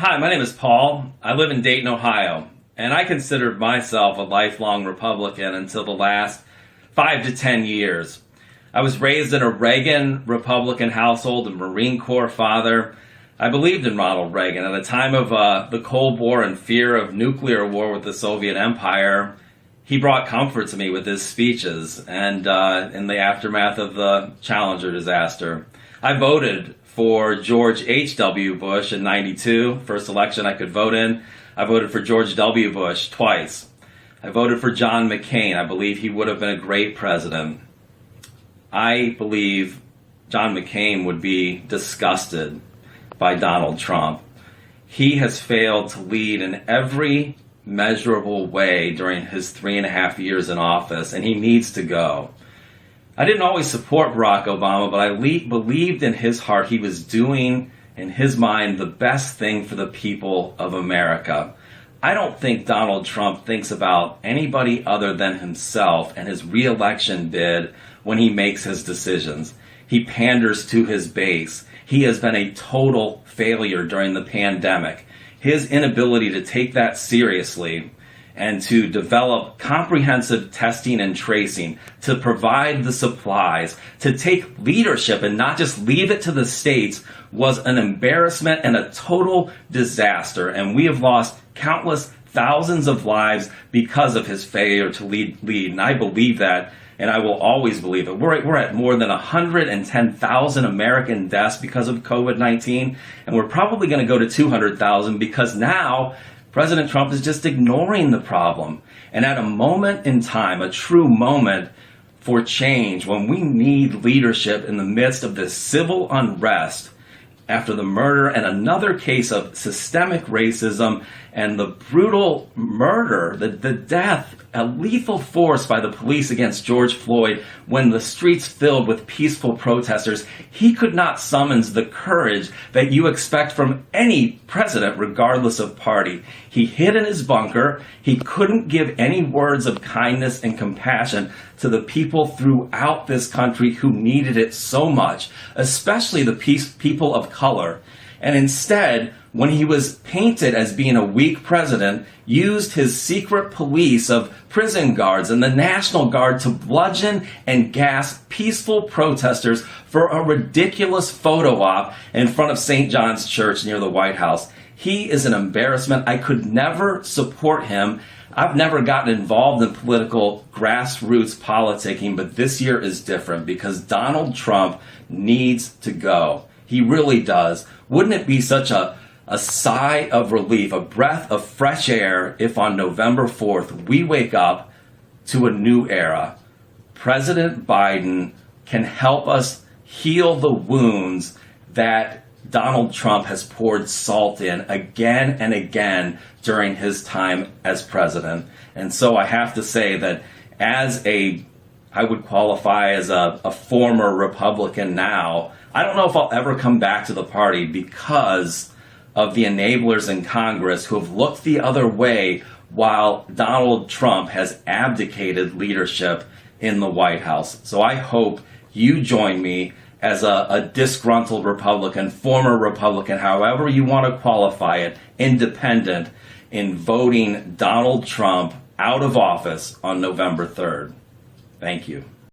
Hi, my name is Paul. I live in Dayton, Ohio, and I considered myself a lifelong Republican until the last 5 to 10 years. I was raised in a Reagan Republican household, a Marine Corps father. I believed in Ronald Reagan. At a time of the Cold War and fear of nuclear war with the Soviet Empire, he brought comfort to me with his speeches and in the aftermath of the Challenger disaster. I voted for George H.W. Bush in '92, first election I could vote in. I voted for George W. Bush twice. I voted for John McCain. I believe he would have been a great president. I believe John McCain would be disgusted by Donald Trump. He has failed to lead in every measurable way during his 3.5 years in office, and he needs to go. I didn't always support Barack Obama, but I believed in his heart he was doing, in his mind, the best thing for the people of America. I don't think Donald Trump thinks about anybody other than himself and his re-election bid when he makes his decisions. He panders to his base. He has been a total failure during the pandemic. His inability to take that seriously and to develop comprehensive testing and tracing, to provide the supplies, to take leadership and not just leave it to the states was an embarrassment and a total disaster. And we have lost countless thousands of lives because of his failure to lead. And I believe that, and I will always believe it. We're at more than 110,000 American deaths because of COVID-19, and we're probably going to go to 200,000 because now President Trump is just ignoring the problem. And at a moment in time, a true moment for change, when we need leadership in the midst of this civil unrest after the murder and another case of systemic racism and the brutal murder, the death, a lethal force by the police against George Floyd when the streets filled with peaceful protesters, he could not summon the courage that you expect from any president, regardless of party. He hid in his bunker. He couldn't give any words of kindness and compassion to the people throughout this country who needed it so much, especially the people of color. And instead, when he was painted as being a weak president, used his secret police of prison guards and the National Guard to bludgeon and gas peaceful protesters for a ridiculous photo op in front of St. John's Church near the White House. He is an embarrassment. I could never support him. I've never gotten involved in political grassroots politicking, but this year is different because Donald Trump needs to go. He really does. Wouldn't it be such a sigh of relief, a breath of fresh air if on November 4th we wake up to a new era? President Biden can help us heal the wounds that Donald Trump has poured salt in again and again during his time as president. And so I have to say that I would qualify as a former Republican now. I don't know if I'll ever come back to the party because of the enablers in Congress who have looked the other way while Donald Trump has abdicated leadership in the White House. So I hope you join me as a disgruntled Republican, former Republican, however you want to qualify it, independent, in voting Donald Trump out of office on November 3rd. Thank you.